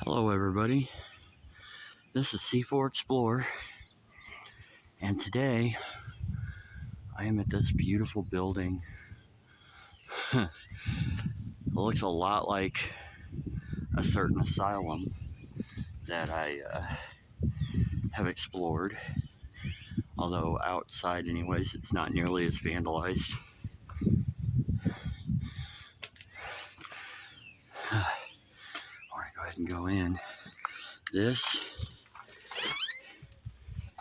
Hello everybody, this is C4 Explorer, and today I am at this beautiful building. It looks a lot like a certain asylum that I have explored, although outside anyways it's not nearly as vandalized. I'm going to go ahead and go in. This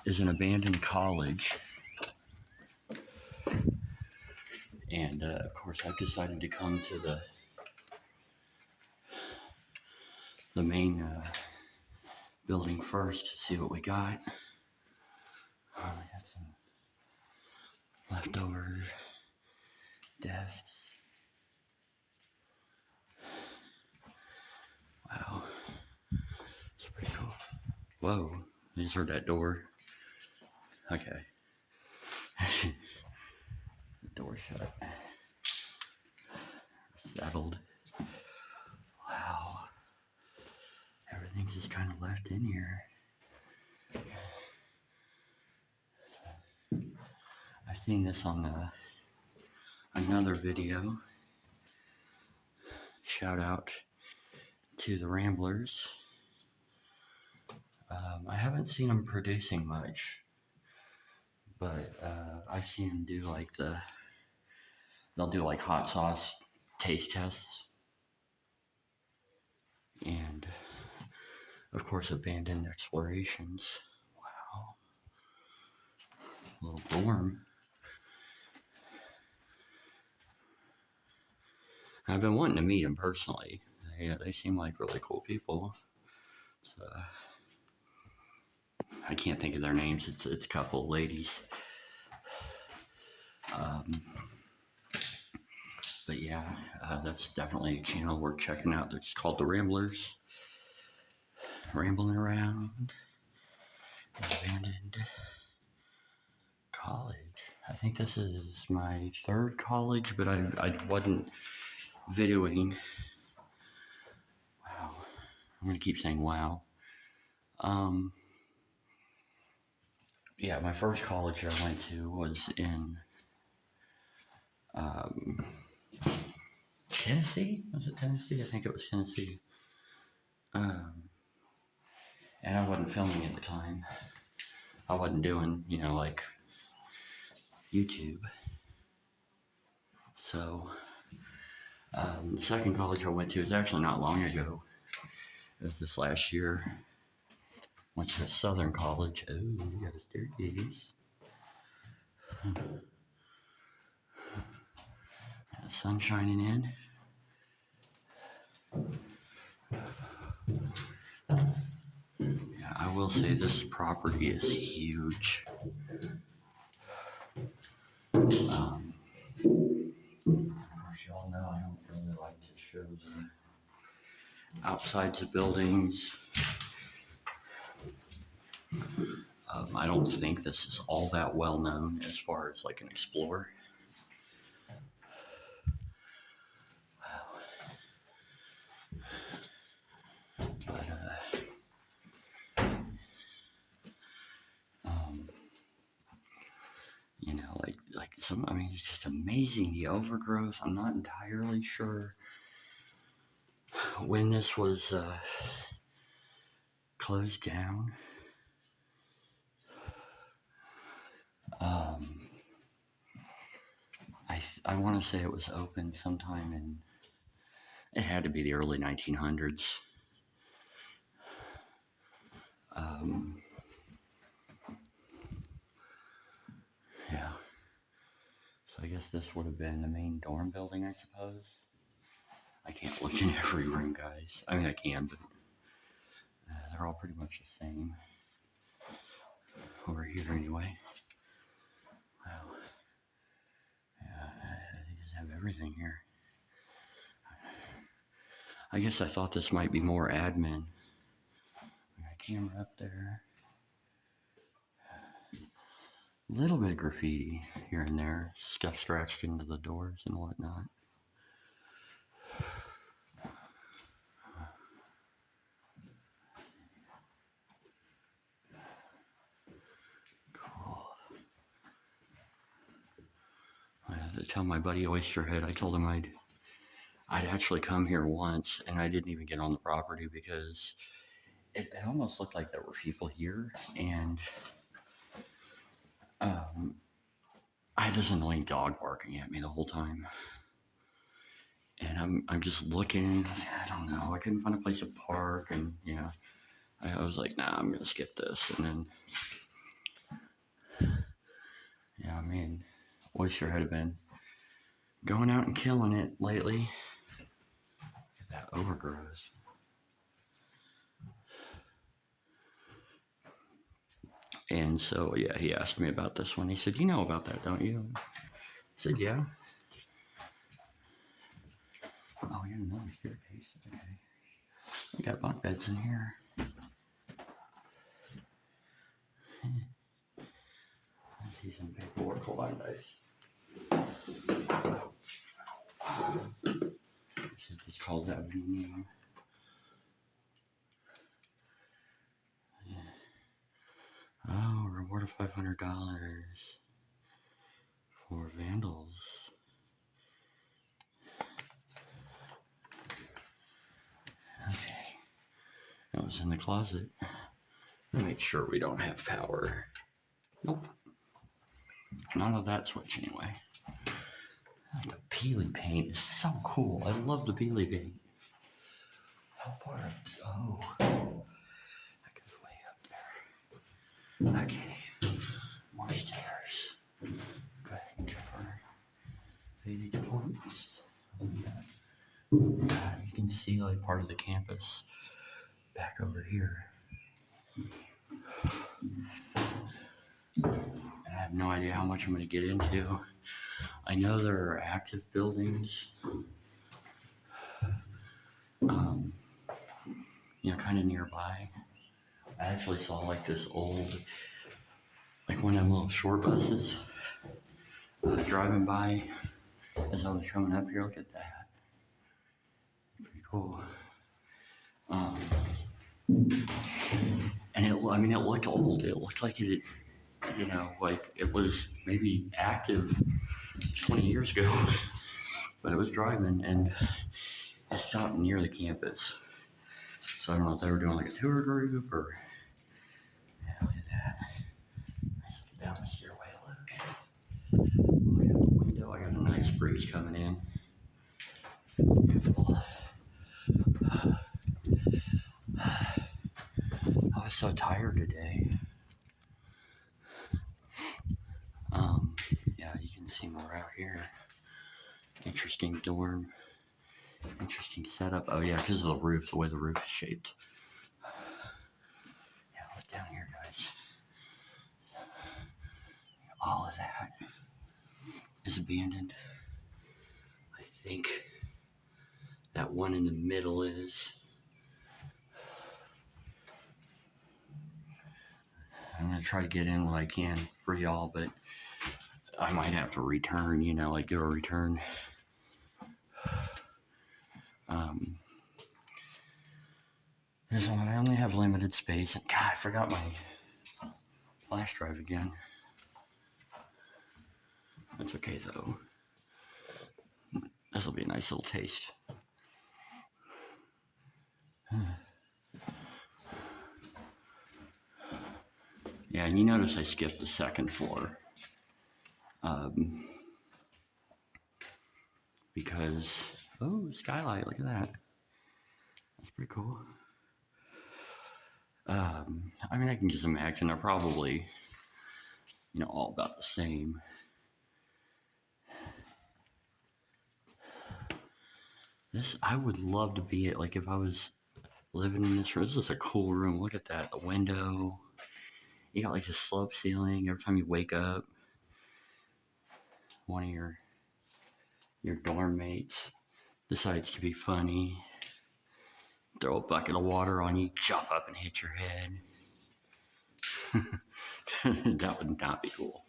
is an abandoned college, and of course I've decided to come to the main building first to see what we got. We got some leftover desks. Wow, it's pretty cool. Whoa, you just heard that door. Okay. The door shut. Settled. Wow. Everything's just kind of left in here. I've seen this on another video. Shout out to the Ramblers. I haven't seen them producing much, but I've seen them do like they'll do like hot sauce taste tests, and of course abandoned explorations. Wow. Little dorm. I've been wanting to meet them personally. They seem like really cool people. So, I can't think of their names. It's a couple of ladies. But yeah, that's definitely a channel worth checking out. It's called The Ramblers. Rambling around abandoned college. I think this is my third college, but I wasn't videoing. Wow. I'm going to keep saying wow. Yeah, my first college I went to was in Tennessee? Was it Tennessee? I think it was Tennessee. And I wasn't filming at the time. I wasn't doing, like YouTube. So, the second college I went to was actually not long ago. It was this last year. Went to Southern College. Oh, we got a staircase. The sun shining in. Yeah, I will say this property is huge. Of course, y'all know I don't really like to show the outsides of buildings. I don't think this is all that well known as far as like an explorer. But like some. I mean, it's just amazing the overgrowth. I'm not entirely sure when this was closed down. I want to say it was open sometime in. It had to be the early 1900s. Yeah. So I guess this would have been the main dorm building, I suppose. I can't look in every room, guys. I mean, I can, but they're all pretty much the same. Over here, anyway. Wow. Yeah, they just have everything here. I guess I thought this might be more admin. We got a camera up there. A little bit of graffiti here and there. Stuff scratched into the doors and whatnot. to tell my buddy Oysterhead. I told him I'd actually come here once, and I didn't even get on the property because it almost looked like there were people here, and I had this annoying dog barking at me the whole time. And I'm just looking. I don't know. I couldn't find a place to park, and yeah, I was like, nah, I'm gonna skip this. And then, yeah, I mean, Oysterhead had been going out and killing it lately. Look at that overgrowth. And so, yeah, he asked me about this one. He said, "You know about that, don't you?" I said, "Yeah." Oh, we got another staircase. Okay. We got bunk beds in here. I see some paperwork. Hold on, guys. It's called that name. Oh, reward of $500 for vandals. Okay. That was in the closet. Make sure we don't have power. Nope. None of that switch anyway. The Peely paint is so cool. I love the Peely paint. How far up? Oh. That goes way up there. Okay. More stairs. Go ahead and check our vantage points. You can see like part of the campus back over here. And I have no idea how much I'm going to get into. I know there are active buildings, kind of nearby. I actually saw like this old, like one of them little short buses driving by as I was coming up here. Look at that. Pretty cool. And it looked old. It looked like it, like it was maybe active 20 years ago, but it was driving and it stopped near the campus. So I don't know if they were doing like a tour group or, yeah, look at that. Nice looking down the stairway, look. Look at the window, I got a nice breeze coming in. Beautiful. I was so tired today. Yeah, you can see more out here. Interesting dorm. Interesting setup. Oh yeah, because of the roof, the way the roof is shaped. Yeah, look down here, guys. All of that is abandoned. I think that one in the middle is. I'm gonna try to get in what I can for y'all, but I might have to return, like do a return. This one, I only have limited space, and God, I forgot my flash drive again. That's okay though. This will be a nice little taste. Yeah, and you notice I skipped the second floor. Because, oh, skylight, look at that. That's pretty cool. I can just imagine they're probably, all about the same. I would love to be it, like if I was living in this room. This is a cool room. Look at that, the window. You got like the slope ceiling. Every time you wake up, one of your dorm mates decides to be funny, throw a bucket of water on you, jump up and hit your head. That would not be cool.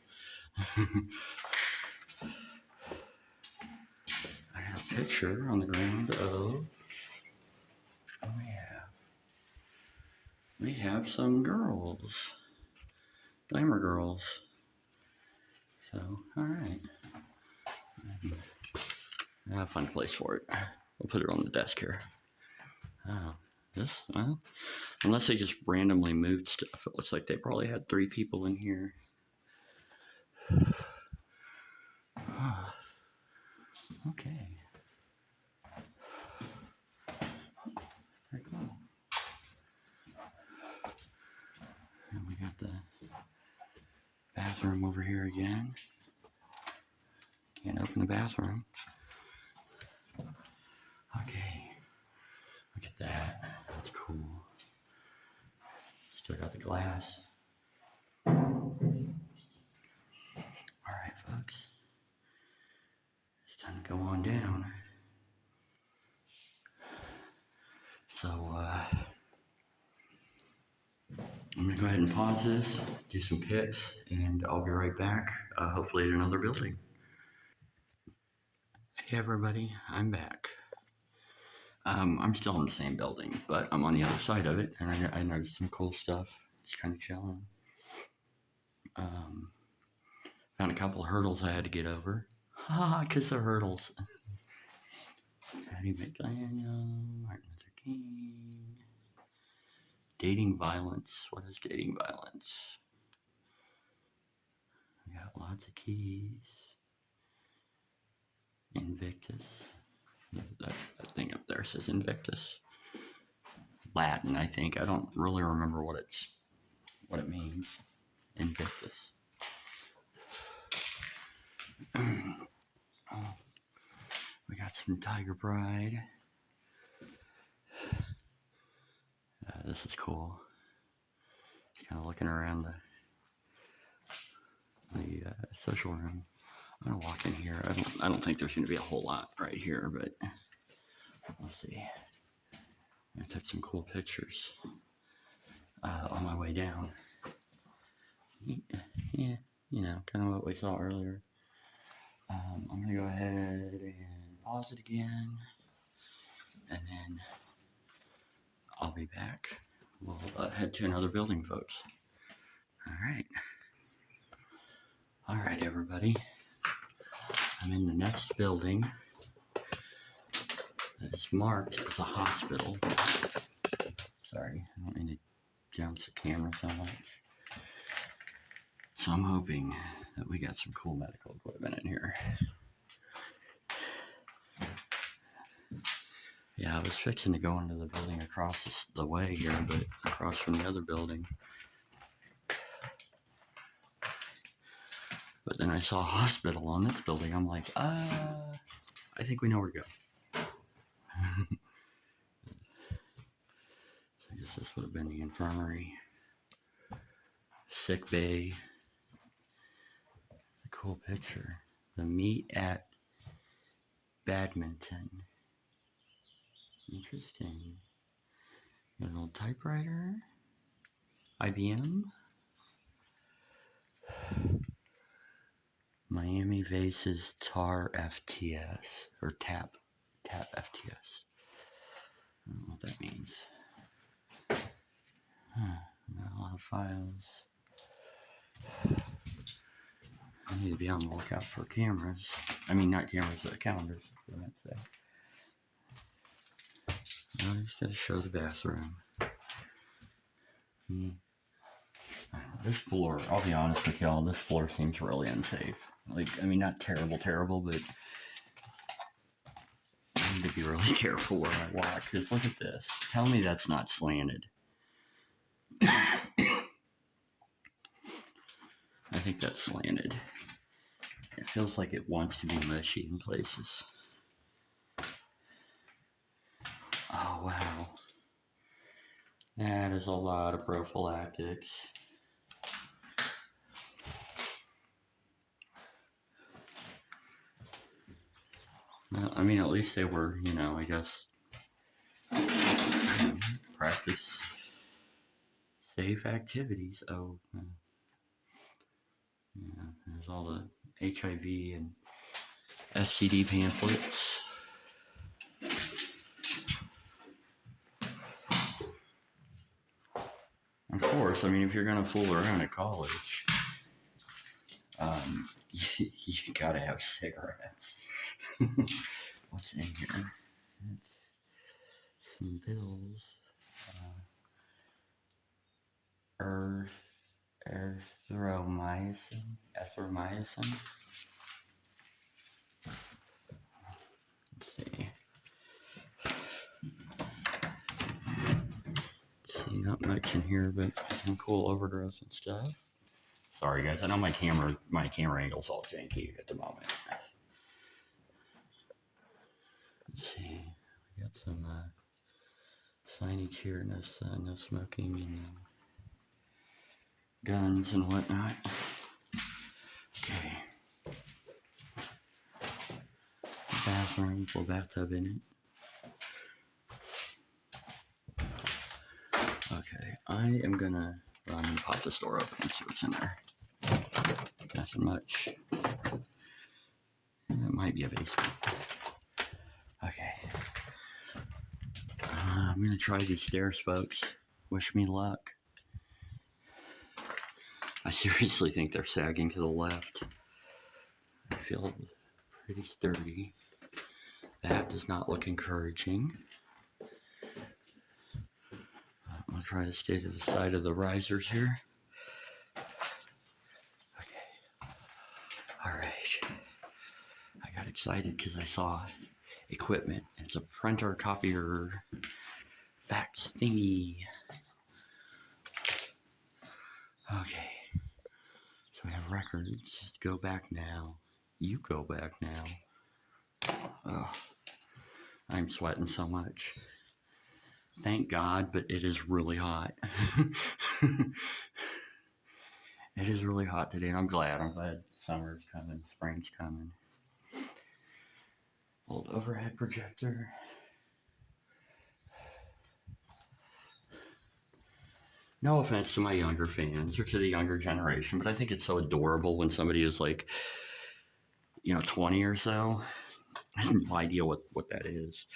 I got a picture on the ground of, we have some girls, glamour girls. So, all right. A fun place for it. We'll put it on the desk here. Oh, this, well, unless they just randomly moved stuff, it looks like they probably had 3 people in here. Okay. Very cool. And we got the bathroom over here again. Can't open the bathroom. Okay. Look at that. That's cool. Still got the glass. Alright, folks. It's time to go on down. So, I'm going to go ahead and pause this, do some pics, and I'll be right back, hopefully at another building. Hey everybody, I'm back. I'm still in the same building, but I'm on the other side of it, and I noticed some cool stuff. Just kind of chilling. Found a couple of hurdles I had to get over. Haha, kiss the hurdles. Hattie McDaniel, Martin Luther King. Dating violence. What is dating violence? We got lots of keys. Invictus. That thing up there says Invictus. Latin, I think. I don't really remember what it means. Invictus. We got some Tiger Bride. This is cool. Just kind of looking around the social room. I'm gonna walk in here. I don't think there's gonna be a whole lot right here, but we'll see. I took some cool pictures on my way down. Yeah, you know, kind of what we saw earlier. I'm gonna go ahead and pause it again, and then I'll be back. We'll head to another building, folks. All right, everybody. I'm in the next building that is marked as a hospital. Sorry, I don't mean to bounce the camera so much. So I'm hoping that we got some cool medical equipment in here. Yeah, I was fixing to go into the building across the way here, but across from the other building. But then I saw a hospital on this building. I'm like, I think we know where to go. So I guess this would have been the infirmary. Sick bay. A cool picture. The meet at badminton. Interesting. Got an old typewriter. IBM. Miami Vases TAR FTS. Or TAP FTS. I don't know what that means. Got a lot of files. I need to be on the lookout for cameras. I mean, not cameras, but calendars. What I meant to say. I'm just going to show the bathroom. This floor, I'll be honest with y'all, this floor seems really unsafe. Like, I mean, not terrible, but I need to be really careful where I walk. Because look at this. Tell me that's not slanted. I think that's slanted. It feels like it wants to be mushy in places. Oh, wow. That is a lot of prophylactics. Well, I mean, at least they were, you know, I guess, practice safe activities. Oh, yeah, there's all the HIV and STD pamphlets. Of course, I mean, if you're going to fool around at college, You gotta have cigarettes. What's in here? Some bills. Erythromycin. Let's see. See, not much in here, but some cool overgrowth and stuff. Sorry, guys. I know my camera angle's all janky at the moment. Let's see. We got some signage here. No smoking and guns and whatnot. Okay. Bathroom, full bathtub in it. Okay, I am gonna run and pop this door open and see what's in there. Nothing much. That might be a basement. Okay. I'm gonna try these stairs, folks. Wish me luck. I seriously think they're sagging to the left. I feel pretty sturdy. That does not look encouraging. I'm gonna try to stay to the side of the risers here. Okay. Alright. I got excited because I saw equipment. It's a printer, copier, fax thingy. Okay. So we have records. Just go back now. You go back now. Ugh. I'm sweating so much. Thank God, but it is really hot. It is really hot today, and I'm glad. Summer's coming, spring's coming. Old overhead projector. No offense to my younger fans or to the younger generation, but I think it's so adorable when somebody is like, 20 or so. I have no idea what that is.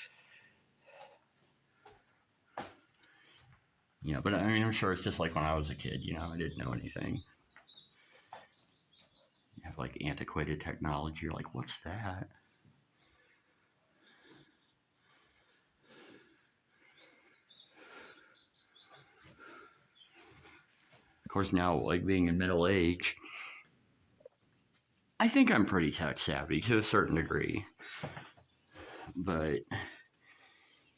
But I mean, I'm sure it's just like when I was a kid, I didn't know anything. You have like antiquated technology. You're like, what's that? Of course, now, like being in middle age, I think I'm pretty tech savvy to a certain degree. But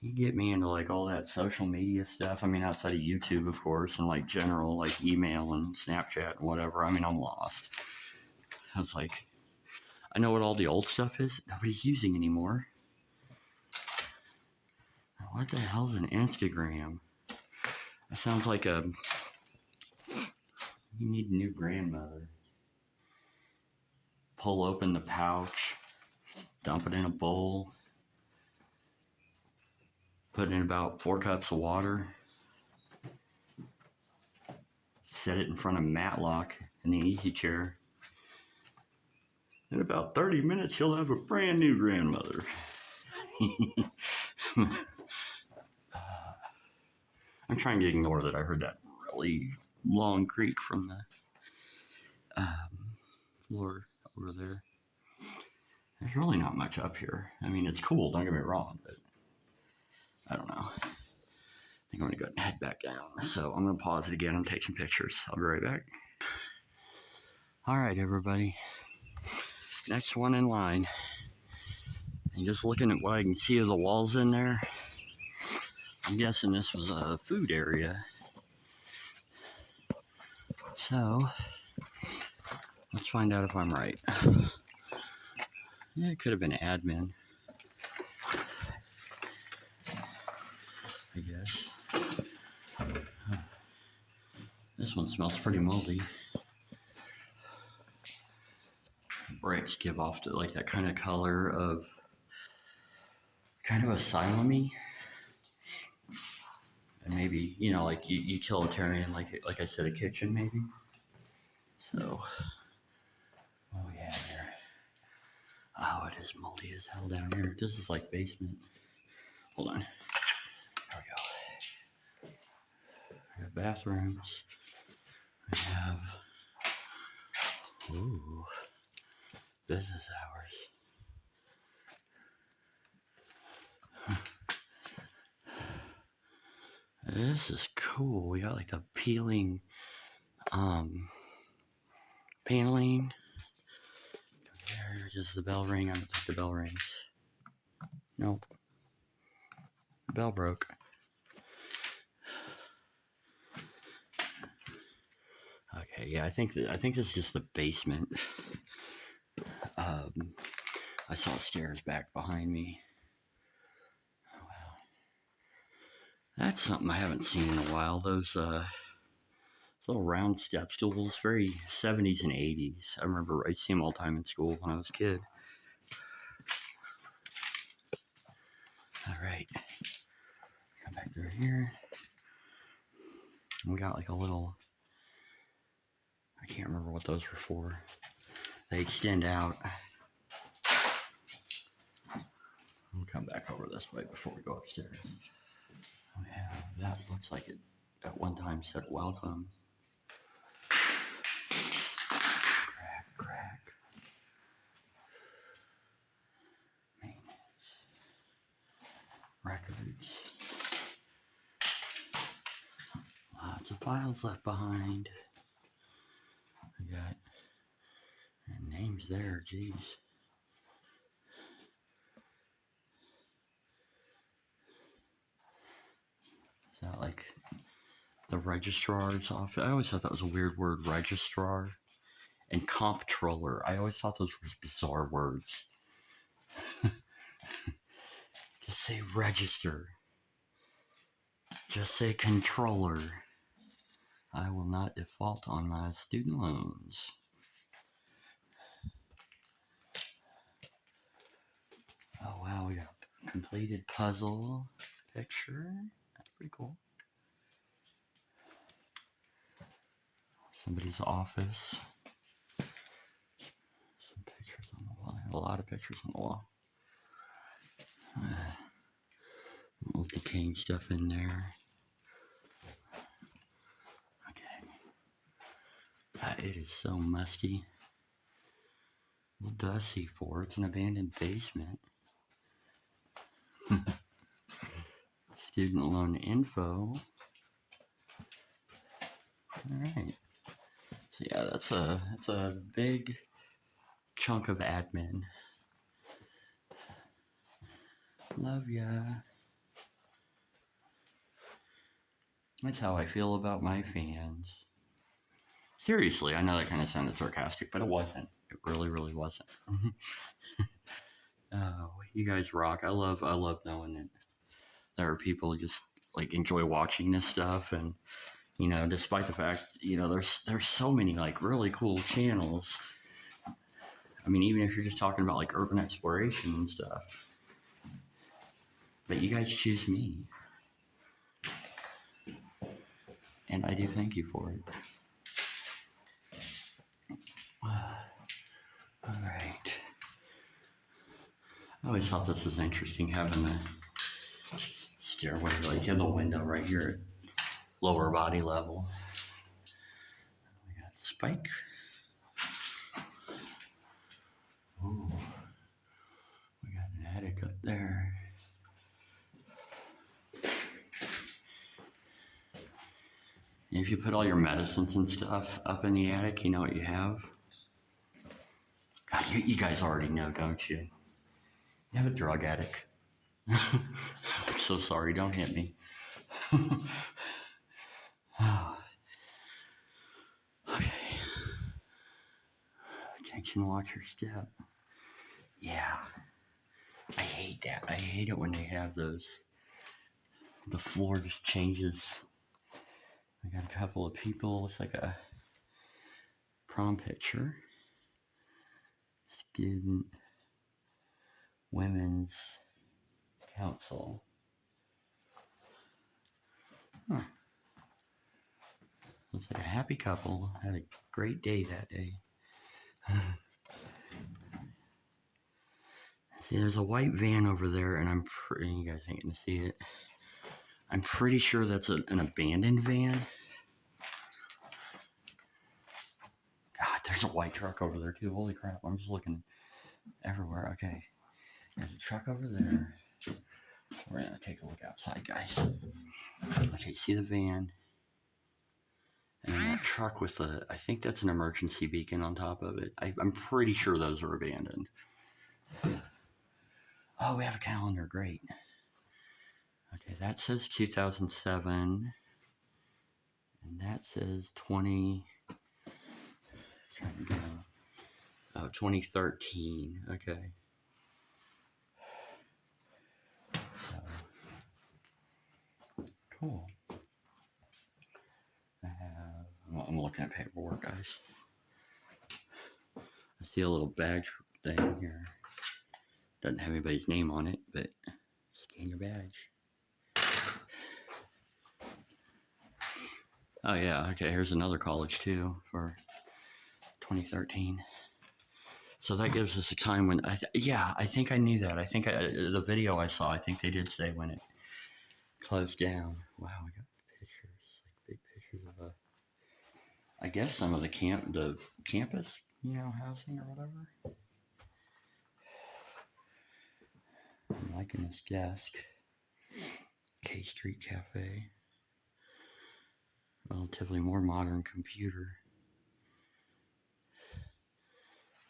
you get me into like all that social media stuff. I mean, outside of YouTube, of course, and like general like email and Snapchat and whatever. I mean, I'm lost. I was like, I know what all the old stuff is. Nobody's using anymore. What the hell's an Instagram? That sounds like you need a new grandmother. Pull open the pouch, dump it in a bowl, put in about 4 cups of water, set it in front of Matlock in the easy chair. In about 30 minutes, you'll have a brand new grandmother. I'm trying to ignore that I heard that really long creak from the floor over there. There's really not much up here. I mean, it's cool, don't get me wrong, but I don't know. I think I'm going to go ahead and head back down. So I'm going to pause it again and take some pictures. I'll be right back. All right, everybody. Next one in line. And just looking at what I can see of the walls in there, I'm guessing this was a food area. So, let's find out if I'm right. Yeah, it could have been admin, I guess. This one smells pretty moldy. Bricks give off to like that kind of color of kind of asylum-y. And maybe, like utilitarian, like I said, a kitchen maybe. So, what we have here? Oh, it is moldy as hell down here. This is like basement. Hold on. There we go. We have bathrooms. We have, ooh, business hours. This is cool. We got like a peeling paneling. There, does the bell ring? I don't think the bell rings. Nope. The bell broke. Okay, yeah, I think this is just the basement. I saw stairs back behind me. Oh, wow. That's something I haven't seen in a while. Those little round step stools, very 70s and 80s. I remember I'd see them all the time in school when I was a kid. All right, come back through here. We got like a little, I can't remember what those were for. They extend out. We'll come back over this way before we go upstairs. We have, that looks like it at one time said welcome. Crack. Maintenance. Records. Lots of files left behind. We got names there, geez. Is that like the registrar's office? I always thought that was a weird word, registrar. And comptroller. I always thought those were bizarre words. Just say register. Just say controller. I will not default on my student loans. Oh wow, we got a completed puzzle picture. That's pretty cool. Somebody's office. Some pictures on the wall. I have a lot of pictures on the wall. Little decaying stuff in there. Okay. It is so musty. What does he for? It's an abandoned basement. Student loan info. Alright. So yeah, that's a big chunk of admin. Love ya. That's how I feel about my fans. Seriously, I know that kind of sounded sarcastic, but it wasn't. It really, really wasn't. Oh, you guys rock. I love knowing that there are people who just like enjoy watching this stuff, and you know, despite the fact, you know, there's so many like really cool channels. I mean, even if you're just talking about like urban exploration and stuff, but you guys choose me, and I do thank you for it. All right. I always thought this was interesting, having the stairway like in the window right here at lower body level. We got Spike. Ooh. We got an attic up there. If you put all your medicines and stuff up in the attic, you know what you have? God, you guys already know, don't you? You have a drug addict. I'm so sorry, don't hit me. Okay. Attention, watch your step. Yeah. I hate that. I hate it when they have those. The floor just changes. I got a couple of people. Looks like a prom picture. Student Women's Council. Huh. Looks like a happy couple. Had a great day that day. See, there's a white van over there, and you guys ain't gonna see it. I'm pretty sure that's an abandoned van. God, there's a white truck over there too. Holy crap, I'm just looking. everywhere. Okay, there's a truck over there. We're gonna take a look outside, guys. Okay, see the van, and then that truck with the, I think that's an emergency beacon on top of it. I'm pretty sure those are abandoned. Oh, we have a calendar. Great. Okay, that says 2007, and that says 20. Trying to go. Oh, 2013. Okay. So, cool. I'm looking at paperwork, guys. I see a little badge thing here. Doesn't have anybody's name on it, but scan your badge. Oh yeah, okay. Here's another college too for 2013. So that gives us a time when I think I knew that. I think the video I saw, I think they did say when it closed down. Wow, we got pictures, like big pictures of I guess some of the campus, housing or whatever. I'm liking this desk. K Street Cafe. Relatively more modern computer.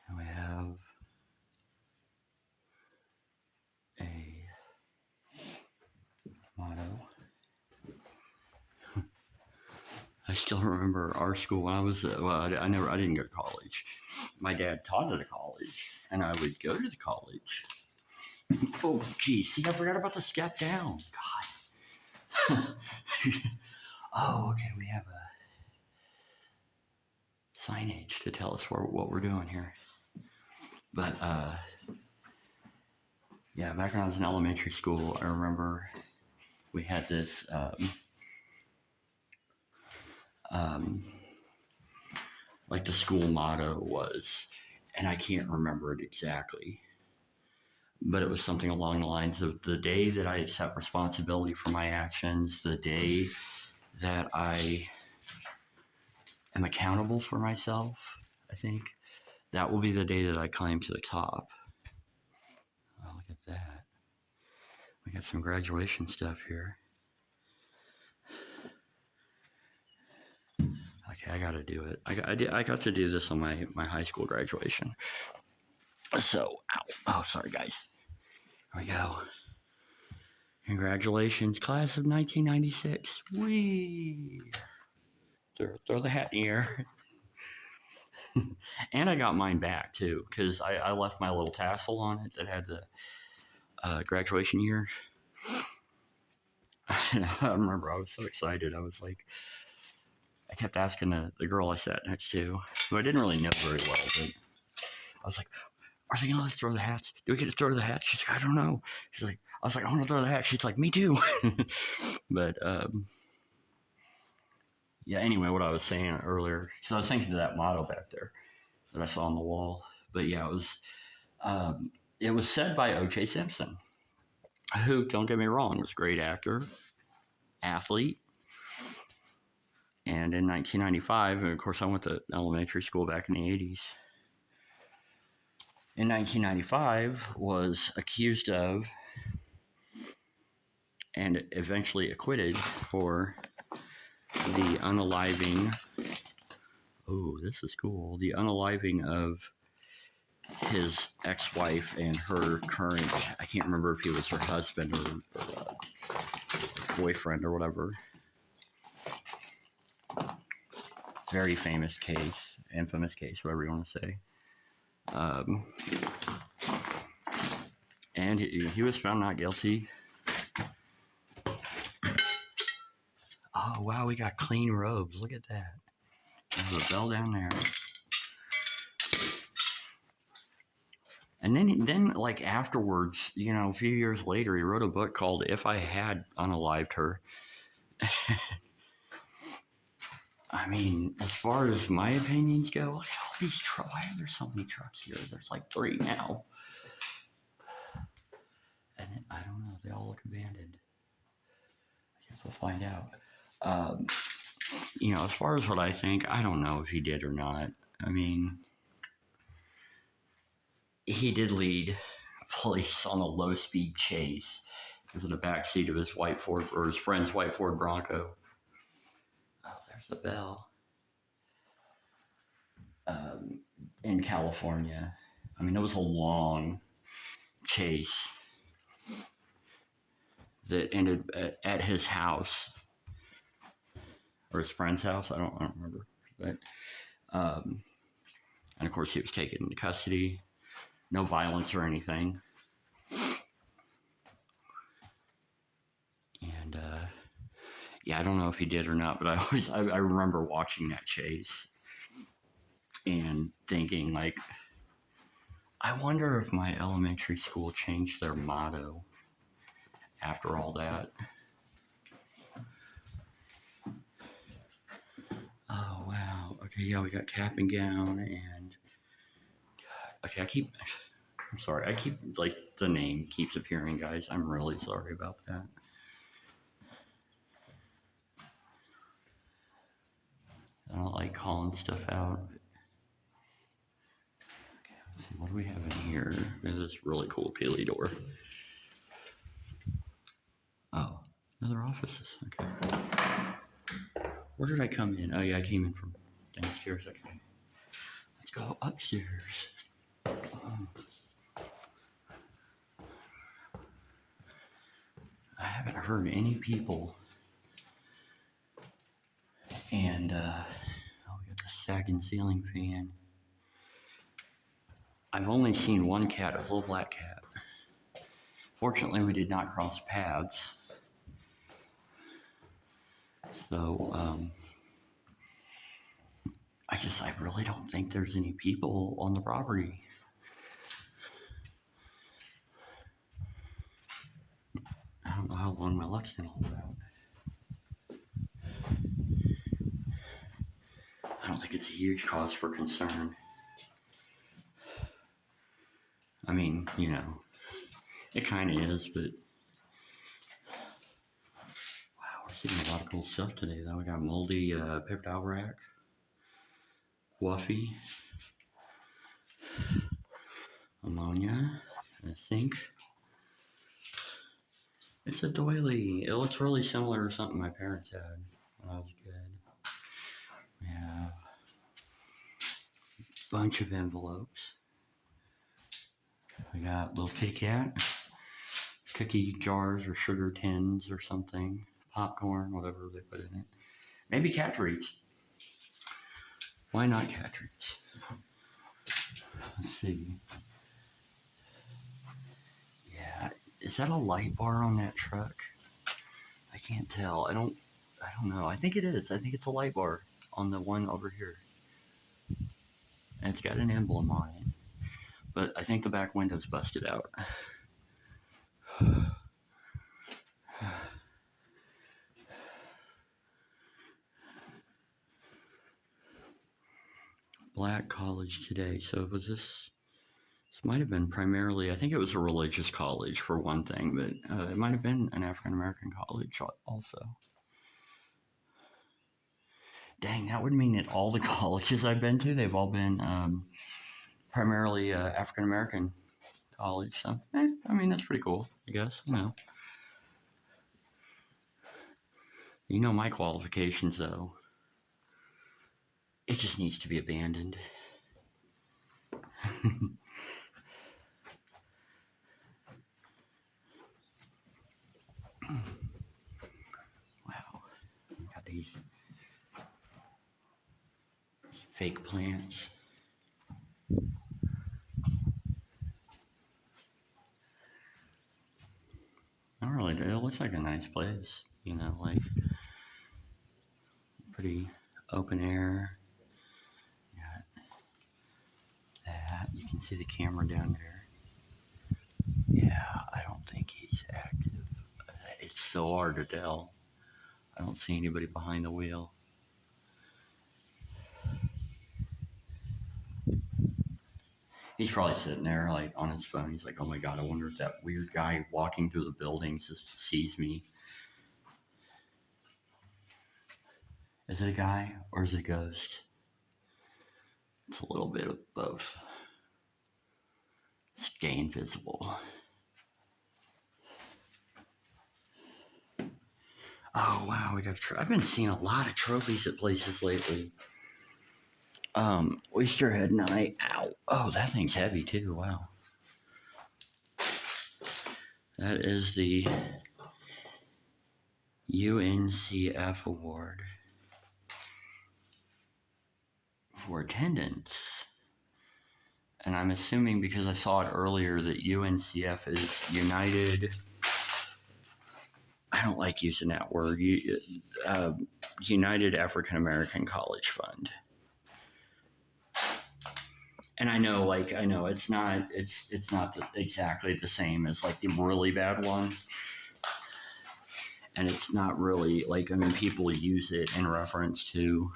And we have a motto. I still remember our school when I was I didn't go to college. My dad taught at a college, and I would go to the college. Oh, geez, see, I forgot about the step down. God. Oh, okay, we have a signage to tell us what we're doing here. But yeah, back when I was in elementary school, I remember we had this like the school motto was, and I can't remember it exactly, but it was something along the lines of the day that I accept responsibility for my actions, the day that I am accountable for myself, I think, that will be the day that I climb to the top. Oh, look at that. We got some graduation stuff here. Okay, I gotta do it. I got to do this on my high school graduation. So, ow. Oh, sorry, guys. Here we go. Congratulations, class of 1996. Whee! Throw the hat in the air. And I got mine back, too, because I left my little tassel on it that had the graduation year. I remember I was so excited. I was like, I kept asking the girl I sat next to, who I didn't really know very well, but I was like, are they gonna let us throw the hats? Do we get to throw the hats? She's like, I don't know. She's like, I was like, I want to throw the hat. She's like, me too. But yeah. Anyway, what I was saying earlier, so I was thinking of that motto back there that I saw on the wall. But yeah, it was said by O.J. Simpson, who, don't get me wrong, was a great actor, athlete. And in 1995, and of course, I went to elementary school back in the 80s. In 1995, was accused of and eventually acquitted for the unaliving. Oh, this is cool. The unaliving of his ex-wife and her current, I can't remember if he was her husband or boyfriend or whatever. Very famous case, infamous case, whatever you want to say. And he was found not guilty. Oh, wow, we got clean robes. Look at that. There's a bell down there. And then like afterwards, a few years later, he wrote a book called If I Had Unalived Her. I mean, as far as my opinions go, look at all these trucks. Why are there so many trucks here? There's like 3 now. And I don't know. They all look abandoned. I guess we'll find out. As far as what I think, I don't know if he did or not. I mean, he did lead police on a low-speed chase. He was in the back seat of his white Ford, or his friend's white Ford Bronco. Oh, there's the bell. In California. I mean, it was a long chase that ended at his house or his friend's house. I don't remember, but and of course he was taken into custody. No violence or anything, and yeah, I don't know if he did or not, but I remember watching that chase and thinking like, I wonder if my elementary school changed their motto after all that. Oh wow. Okay, yeah, we got cap and gown and okay, I'm sorry, I keep like the name keeps appearing, guys. I'm really sorry about that. I don't like calling stuff out. Okay, let's see, what do we have in here? There's this really cool Peely door. Oh, another offices. Okay. Where did I come in? Oh yeah, I came in from downstairs. Okay. Let's go upstairs. I haven't heard any people. And we got the sagging ceiling fan. I've only seen one cat, a little black cat. Fortunately, we did not cross paths. So, I really don't think there's any people on the property. I don't know how long my luck's gonna hold out. I don't think it's a huge cause for concern. I mean, you know, it kind of is, but wow, we're seeing a lot of cool stuff today, though. We got moldy paper towel rack, Woofy, ammonia, and a sink. It's a doily. It looks really similar to something my parents had when I was a kid. We have a bunch of envelopes. We got little Kit Kat, cookie jars or sugar tins or something, popcorn, whatever they put in it. Maybe cat treats. Why not cat treats? Let's see. Yeah, is that a light bar on that truck? I can't tell. I don't know. I think it is. I think it's a light bar on the one over here. And it's got an emblem on it. But I think the back window's busted out. Black college today. So was this might have been primarily, I think it was a religious college for one thing, but it might have been an African American college also. Dang, that would mean that all the colleges I've been to, they've all been primarily African American college. So, I mean, that's pretty cool, I guess, you know. You know my qualifications, though. It just needs to be abandoned. Wow. Got these fake plants. I don't really, it looks like a nice place, you know, like pretty open air. Got that. You can see the camera down there. Yeah, I don't think he's active. It's so hard to tell. I don't see anybody behind the wheel. He's probably sitting there like on his phone. He's like, oh my God, I wonder if that weird guy walking through the buildings just sees me. Is it a guy or is it a ghost? It's a little bit of both. Stay invisible. Oh wow, we got. I've been seeing a lot of trophies at places lately. Oysterhead Night. Ow. Oh, that thing's heavy too. Wow. That is the UNCF award for attendance. And I'm assuming because I saw it earlier that UNCF is United. I don't like using that word. United African American College Fund. And I know it's not exactly the same as like the really bad one. And it's not really like, I mean, people use it in reference to,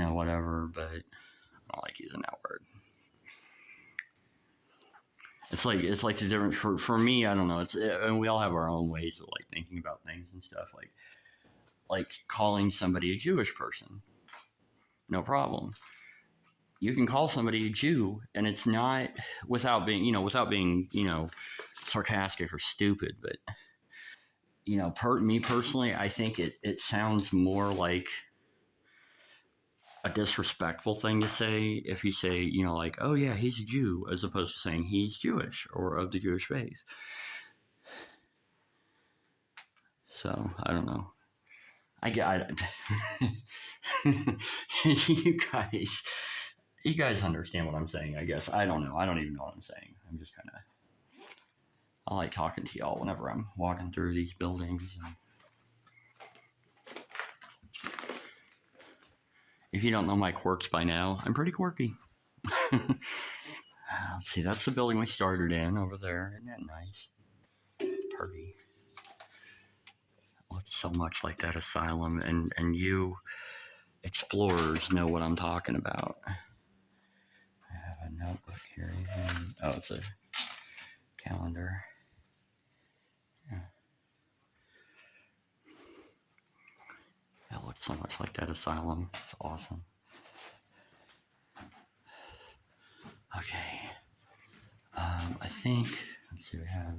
whatever, but I don't like using that word. It's like the difference for me. I don't know. And we all have our own ways of like thinking about things and stuff. Like calling somebody a Jewish person, no problem. You can call somebody a Jew, and it's not without being sarcastic or stupid. But me personally, I think it sounds more like a disrespectful thing to say if you say, like, oh yeah, he's a Jew, as opposed to saying he's Jewish or of the Jewish faith. So I don't know. You guys understand what I'm saying, I guess. I don't know. I don't even know what I'm saying. I'm just kind of, I like talking to y'all whenever I'm walking through these buildings. If you don't know my quirks by now, I'm pretty quirky. Let's see, that's the building we started in over there. Isn't that nice? Pretty. Looks so much like that asylum, and you explorers know what I'm talking about. I have a notebook here. Oh, it's a calendar. Yeah. It looks so much like that asylum. It's awesome. Okay. I think, let's see, we have,